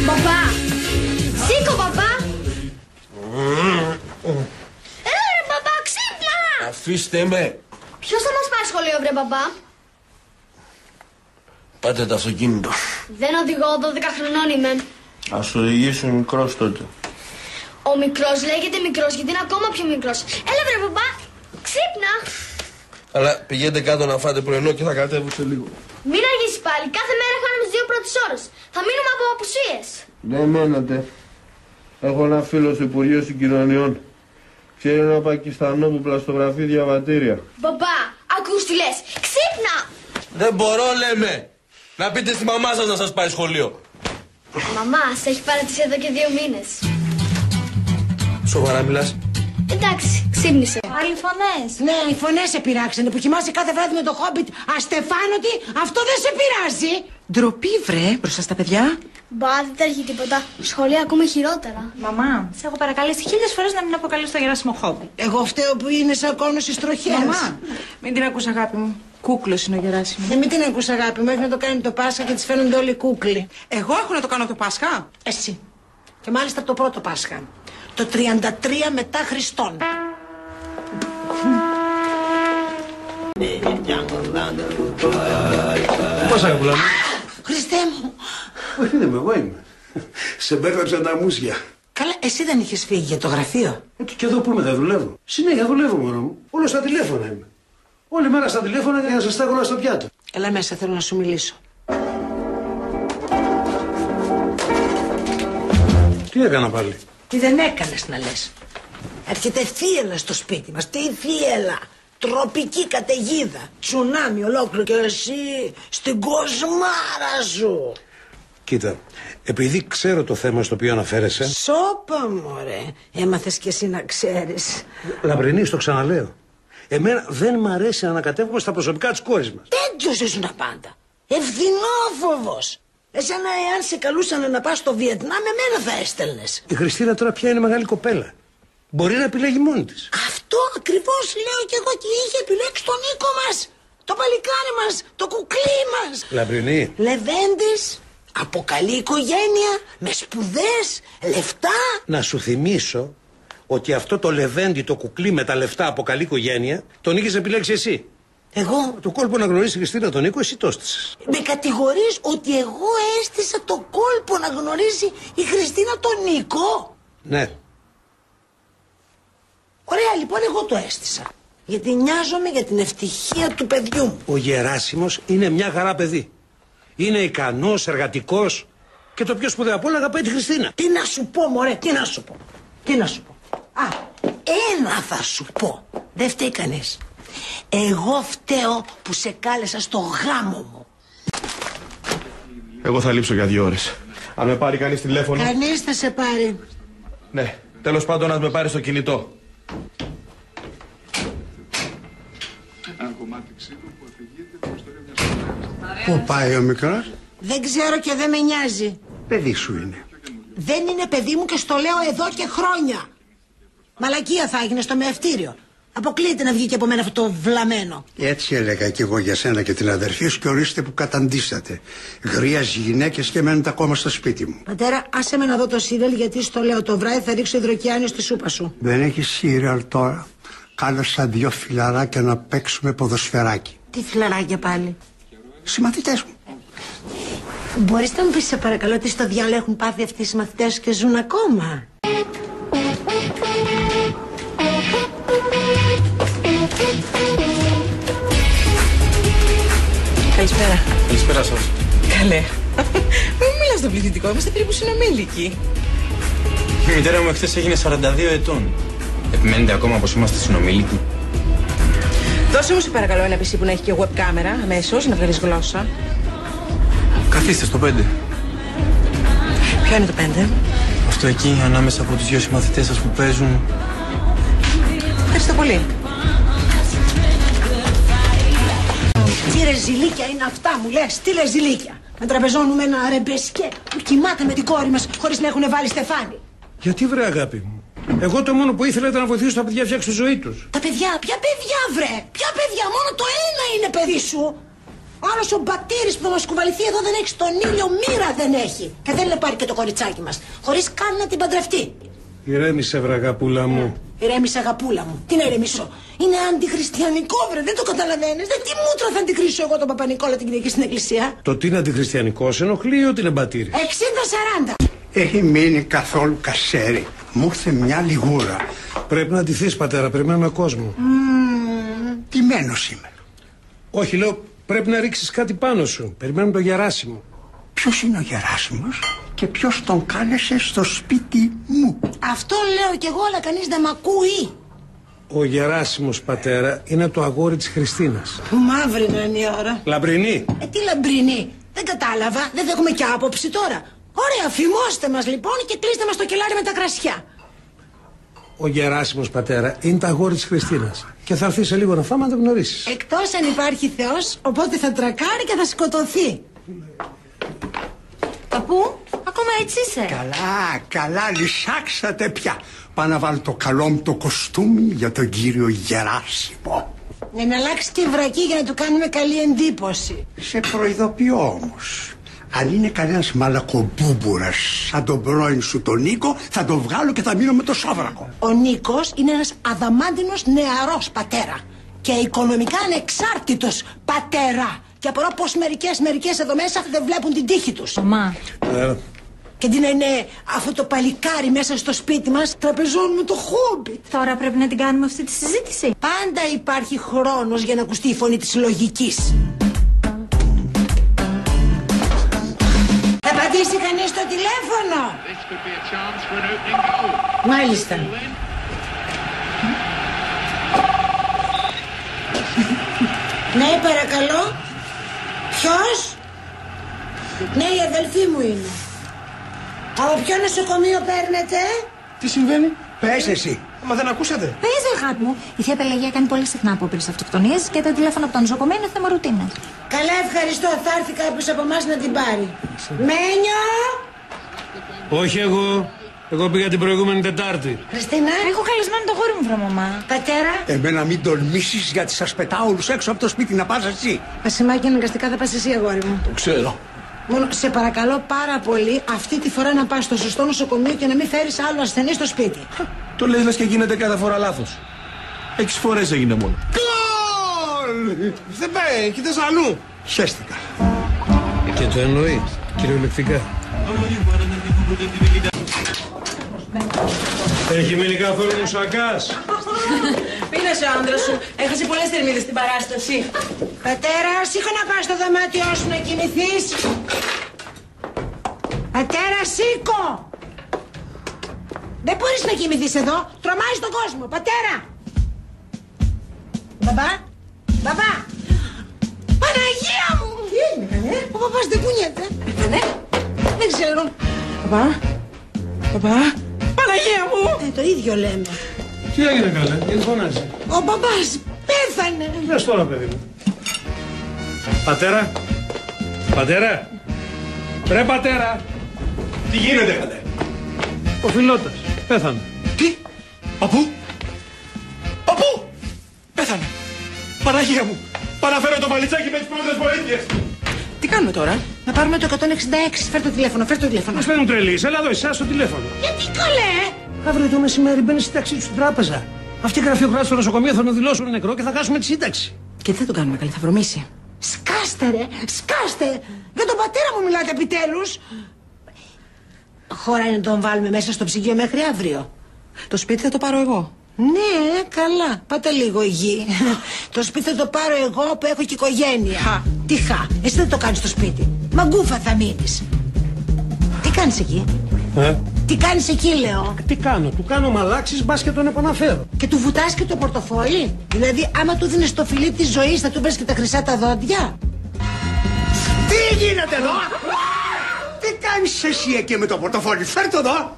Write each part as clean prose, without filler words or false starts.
Παπά! Σήκω, παπά! Έλα ρε παπά, ξύπνα! Αφήστε με! Ποιος θα μας πάει σχολείο, βρε παπά? Πάτε το αυτοκίνητο. Δεν οδηγώ, 12 χρονών είμαι. Ας οδηγήσει ο μικρός τότε. Ο μικρός λέγεται μικρός γιατί είναι ακόμα πιο μικρός. Έλα βρε παπά, ξύπνα! Αλλά πηγαίνετε κάτω να φάτε πρωινό και θα κατέβω σε λίγο. Μην αργήσεις πάλι, κάθε μέρα χάνουμε τις 2 πρώτες ώρες. Θα μείνουμε από απουσίες. Δεν μένετε. Έχω ένα φίλο στο Υπουργείο Συγκοινωνιών. Ξέρει ένα Πακιστανό που πλαστογραφεί διαβατήρια. Παπά, ακούς τι λες, ξύπνα! Δεν μπορώ, λέμε. Να πείτε στη μαμά σας να σας πάει σχολείο. Μαμά, σε έχει παρατήσει εδώ και 2 μήνες. Σοβαρά μιλάς? Εντάξει, ξύπνησε. Άλλοι φωνές. Ναι, οι φωνές σε πειράξανε που κοιμάσαι κάθε βράδυ με το Χόμπιτ αστεφάνωτη. Αυτό δεν σε πειράζει. Ντροπή βρε μπροστά στα παιδιά. Μπα, δεν τρέχει τίποτα. Σχολεία ακούμε χειρότερα. Μαμά, σε έχω παρακαλέσει 1000 φορές να μην αποκαλείς το Γεράσιμο Χόμπιτ. Εγώ φταίω που είναι σαν κόνο στις τροχές. Μαμά, μην την ακούς αγάπη μου. Κούκλος είναι ο Γεράσιμος. Μην την ακούς αγάπη μου, έχει να το κάνει το Πάσχα και τις φαίνονται όλοι κούκλοι. Εγώ έχω να το κάνω το Πάσχα. Εσύ. Και μάλιστα το πρώτο Πάσχα. Το 33 μετά Χριστόν. Πώς αγαπουλά μου? Χριστέ μου. Όχι, δεν είμαι, εγώ είμαι. Σε μπέρδεψαν τα μουσια. Καλά, εσύ δεν είχες φύγει για το γραφείο? Και εδώ που είμαι, δεν δουλεύω. Συνέχεια δουλεύω, μωρό μου. Όλο στα τηλέφωνα είμαι. Όλη μέρα στα τηλέφωνα για να σας στάγωνα στο πιάτο. Έλα μέσα, θέλω να σου μιλήσω. Τι έκανα πάλι? Τι δεν έκανες να λες? Έρχεται θύελλα στο σπίτι μας. Τι θύελλα? Τροπική καταιγίδα. Τσουνάμι ολόκληρο και εσύ στην κοσμάρα σου. Κοίτα, επειδή ξέρω το θέμα στο οποίο αναφέρεσαι. Σώπα μωρέ. Έμαθες κι εσύ να ξέρεις. Λαμπρινή, το ξαναλέω. Εμένα δεν μ' αρέσει να ανακατεύουμε στα προσωπικά της κόρης μας. Τέτοιος ήσουν πάντα. Ευθυνόφοβος. Εσένα εάν σε καλούσαν να πας στο Βιετνάμ, εμένα θα έστελνες. Η Χριστίνα τώρα πια είναι μεγάλη κοπέλα. Μπορεί να επιλέγει μόνη της. Αυτό ακριβώς λέω κι εγώ, και είχε επιλέξει τον Νίκο μας. Το παλικάρι μας, το κουκλί μας. Λαμπρινή. Λεβέντης, από καλή οικογένεια, με σπουδές, λεφτά. Να σου θυμίσω ότι αυτό το Λεβέντι, το κουκλί με τα λεφτά από καλή οικογένεια, τον είχες επιλέξει εσύ. Εγώ. Το κόλπο να γνωρίσει η Χριστίνα τον Νίκο, εσύ το έστησες. Με κατηγορείς ότι εγώ έστησα το κόλπο να γνωρίσει η Χριστίνα τον Νίκο? Ναι. Ωραία, λοιπόν, εγώ το έστησα. Γιατί νοιάζομαι για την ευτυχία του παιδιού μου. Ο Γεράσιμος είναι μια χαρά παιδί. Είναι ικανός, εργατικός και το πιο σπουδαίο απ' όλα αγαπάει τη Χριστίνα. Τι να σου πω, μωρέ, τι να σου πω. Τι να σου πω. Α, ένα θα σου πω. Δεν φταίει κανείς. Εγώ φταίω που σε κάλεσα στο γάμο μου. Εγώ θα λείψω για 2 ώρες. Αν με πάρει κανείς τηλέφωνο. Κανείς θα σε πάρει. Ναι, τέλος πάντων να με πάρει στο κινητό. Πού πάει ο μικρός? Δεν ξέρω και δεν με νοιάζει. Παιδί σου είναι. Δεν είναι παιδί μου και στο λέω εδώ και χρόνια. Μαλακία θα έγινε στο μεευτήριο. Αποκλείεται να βγει και από μένα αυτό το βλαμένο. Έτσι έλεγα και εγώ για σένα και την αδερφή σου και ορίστε που καταντήσατε. Γρίας γυναίκες και μένετε ακόμα στο σπίτι μου. Πατέρα, άσε με να δω το σύριαλ, γιατί στο λέω το βράδυ θα ρίξω υδροκιάνιο στη σούπα σου. Δεν έχει σύριαλ τώρα. Κάλεσα 2 φιλαράκια να παίξουμε ποδοσφαιράκι. Τι φιλαράκια πάλι? Συμμαθητές μου. Μπορείς να μου πεις σε παρακαλώ ότι στο διάλογο έχουν πάθει αυτοί οι συμμαθητές και ζουν ακόμα? Καλησπέρα. Καλησπέρα σας. Καλέ. Μην μιλάς στο πληθυντικό, είμαστε περίπου συνομήλικοι. Η μητέρα μου εχθές έγινε 42 ετών. Επιμένετε ακόμα πως είμαστε συνομήλικοι? Δώσε μου σε παρακαλώ ένα PC που να έχει και web κάμερα αμέσως, να βγάλεις γλώσσα. Καθίστε στο 5. Ποιο είναι το 5? Αυτό εκεί ανάμεσα από τους 2 συμμαθητές σας που παίζουν. Ευχαριστώ πολύ. Τι ρεζιλίκια είναι αυτά, μου λες? Τι ρεζιλίκια? Να τραπεζώνουμε ένα ρεμπεσκέ που κοιμάται με την κόρη μας χωρίς να έχουν βάλει στεφάνι. Γιατί βρε αγάπη μου? Εγώ το μόνο που ήθελα ήταν να βοηθήσω τα παιδιά να φτιάξουν τη ζωή τους. Τα παιδιά, ποια παιδιά βρε? Ποια παιδιά? Μόνο το ένα είναι παιδί σου. Ο άλλος ο Μπατήρης που θα μας κουβαληθεί εδώ δεν έχει στον ήλιο, μοίρα δεν έχει. Και θέλει να πάρει και το κοριτσάκι μας, χωρίς καν να την παντρευτεί. Ηρέμησε, βραγαπούλα μου. Ηρέμησε, αγαπούλα μου. Τι να ηρεμήσω. Είναι αντιχριστιανικό, βρε, δεν το καταλαβαίνεις. Δεν τι μούτρα θα αντικρίσω εγώ τον Παπα-Νικόλα την Κυριακή στην εκκλησία. Το τι είναι αντιχριστιανικό σε ενοχλεί ή ότι είναι Μπατήρης? 60-40. Έχει μείνει καθόλου κασέρι. Μου ήρθε μια λιγούρα. Πρέπει να ντυθείς, πατέρα, περιμένουμε κόσμο. Ντυμένος είμαι. Όχι, λέω, πρέπει να ρίξεις κάτι πάνω σου. Περιμένουμε τον Γεράσιμο. Ποιος είναι ο Γεράσιμος και ποιος τον κάλεσε στο σπίτι μου? Αυτό λέω κι εγώ, αλλά κανείς δεν μ' ακούει. Ο Γεράσιμος, πατέρα, είναι το αγόρι της Χριστίνας. Μαύρη να είναι η ώρα. Λαμπρινή. Τι λαμπρινή? Δεν κατάλαβα, δεν έχουμε και άποψη τώρα. Ωραία, φημώστε μας λοιπόν και κλείστε μας το κελάρι με τα κρασιά. Ο Γεράσιμος, πατέρα, είναι το αγόρι της Χριστίνας. Και θα έρθει σε λίγο να φάμε να το γνωρίσεις. Εκτός αν υπάρχει Θεός, οπότε θα τρακάρει και θα σκοτωθεί. Παππού, ακόμα έτσι είσαι? Καλά, λυσάξατε πια. Πάω να βάλω το καλό μου το κοστούμι για τον κύριο Γεράσιμο. Να αλλάξει και βρακή για να του κάνουμε καλή εντύπωση. Σε προειδοποιώ όμως. Αν είναι κανένας μαλακομπούμπουρας σαν τον πρώην σου τον Νίκο, θα τον βγάλω και θα μείνω με το σόβρακο. Ο Νίκος είναι ένας αδαμάντινος νεαρός πατέρα και οικονομικά ανεξάρτητος πατέρα. Και απορώ πως μερικές εδώ μέσα δεν βλέπουν την τύχη τους. Μαμά. Και τι να είναι αυτό το παλικάρι μέσα στο σπίτι μας, τραπεζώνουμε το Χόμπιτ. Τώρα πρέπει να την κάνουμε αυτή τη συζήτηση. Πάντα υπάρχει χρόνος για να ακουστεί η φωνή της λογικής. Θα πατήσει κανείς το τηλέφωνο? Μάλιστα. Ναι, παρακαλώ. Ποιος? Ναι, η αδελφή μου είναι. Από ποιο νοσοκομείο παίρνετε? Τι συμβαίνει? Πες εσύ. Μα δεν ακούσατε? Πες, αγάπη μου. Η θεία Πελαγία κάνει πολύ συχνά απόπειρες αυτοκτονίες και τα τηλέφωνα από το νοσοκομείο είναι θέμα ρουτίνας. Καλά, ευχαριστώ. Θα έρθει κάποιος από εμάς να την πάρει. Μένιο! Όχι εγώ. Εγώ πήγα την προηγούμενη Τετάρτη. Χριστίνα. Έχω καλεσμένο το γόρι μου, βρε μαμά. Πατέρα. Εμένα μην τολμήσεις γιατί σας πετάω όλους έξω από το σπίτι. Να πας εσύ. Πασιμάκι, αναγκαστικά θα πας εσύ, αγόρι μου. Το ξέρω. Μόνο σε παρακαλώ πάρα πολύ αυτή τη φορά να πας στο σωστό νοσοκομείο και να μην φέρεις άλλο ασθενή στο σπίτι. Το λες λες και γίνεται κάθε φορά λάθος. 6 φορές έγινε μόνο. Γκολ! Δεν πάει, κοίτας αλλού. Χαίστηκα. Και το εννοεί, κυριολεκτικά. Έχει μείνει καθόλου μουσακάς? Πίνασε ο άντρας σου. Έχασε πολλές θερμίδες στην παράσταση. Πατέρα, σήκω να πας στο δωμάτιό σου να κοιμηθείς. Πατέρα, σήκω. Δεν μπορείς να κοιμηθείς εδώ. Τρομάζεις τον κόσμο. Πατέρα. Μπαμπά. Μπαμπά. Παναγία μου. Τι έγινε, ο παπάς δεν κουνιέται. Ναι. Δεν ξέρω. Παπά. Παπά. Παναγία μου. Το ίδιο λέμε. Τι έγινε καλά, γιατί φωνάζει? Ο μπαμπάς πέθανε. Δες τώρα, παιδί μου. Πατέρα. Πατέρα. Ρε πατέρα. Τι γίνεται, καλέ? Ο Φιλότας πέθανε. Τι? Παππού? Παππού! Πέθανε. Παναγία μου. Παραφέρω το βαλιτσάκι με τις πρώτες βοήθειες. Τι κάνουμε τώρα? Να πάρουμε το 166. Φέρ το τηλέφωνο, φέρ το τηλέφωνο. Μας παίρνουν τρελής, έλα εδώ εσάς στο τηλέφωνο. Γιατί καλέ? Αύριο το μεσημέρι μπαίνει στη τάξη του στην τράπεζα. Αυτή η γραφειοκράτη στο νοσοκομείο θα τον δηλώσουν νεκρό και θα χάσουμε τη σύνταξη. Και τι θα το κάνουμε, καλή, θα βρωμίσει. Σκάστε ρε, σκάστε. Για τον πατέρα μου μιλάτε επιτέλους. Χώρα είναι να τον βάλουμε μέσα στο ψυγείο μέχρι αύριο. Το σπίτι θα το πάρω εγώ. Ναι, καλά. Πάτε λίγο γη. Το σπίτι θα το πάρω εγώ που έχω και οικογένεια. Τι χα, εσύ δεν το κάνεις στο σπίτι. Μαγκούφα θα μείνεις. Τι κάνεις εκεί? Τι κάνεις εκεί, λέω? Τι κάνω, του κάνω μαλάξεις, μπας και τον επαναφέρω. Και του βουτάς και το πορτοφόλι? Δηλαδή, άμα του δίνεις το φιλί της ζωής, θα του πες και τα χρυσά τα δόντια? Τι γίνεται εδώ? Τι κάνεις εσύ εκεί με το πορτοφόλι? Φέρ' το εδώ.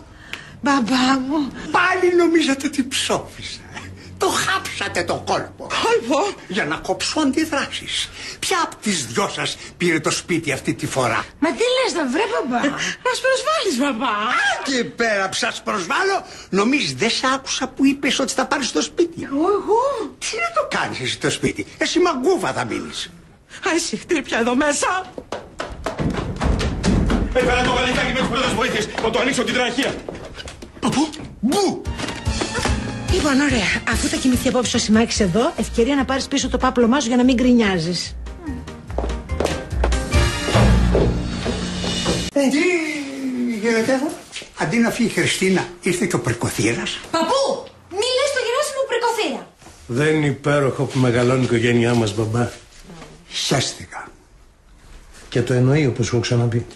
Μπαμπά μου. Πάλι νομίζατε ότι ψόφισα. Το χάψατε το κόλπο. Κόλπο? Για να κόψω αντιδράσεις. Ποια από τις δυο σας πήρε το σπίτι αυτή τη φορά? Μα τι λες να βρε, μπαμπά? Μας προσβάλλεις, μπαμπά. Και πέρα που σας προσβάλλω, νομίζεις δεν σ' άκουσα που είπες ότι θα πάρεις το σπίτι? Εγώ? Τι να το κάνεις εσύ το σπίτι? Εσύ μαγκούφα θα μείνεις. Άισι, χτύπια εδώ μέσα. Έφερα το βαλιτσάκι με τις πρώτες βοήθειες. Θα το ανοίξω την τραχεία. Παππού, μπου! Λοιπόν, ωραία. Αφού θα κοιμηθεί απόψε ο Σιμάκης εδώ, ευκαιρία να πάρεις πίσω το πάπλωμά σου για να μην γκρινιάζεις. Τι γίνεται εδώ? Αντί να φύγει η Χριστίνα, ήρθε και ο Πρικοθύρας. Παππού, μη λες το Γεράσιμο Πρικοθήρα. Δεν είναι υπέροχο που μεγαλώνει η οικογένειά μας, μπαμπά. Χαίστηκα. Και το εννοεί, όπως σου έχω ξαναπεί.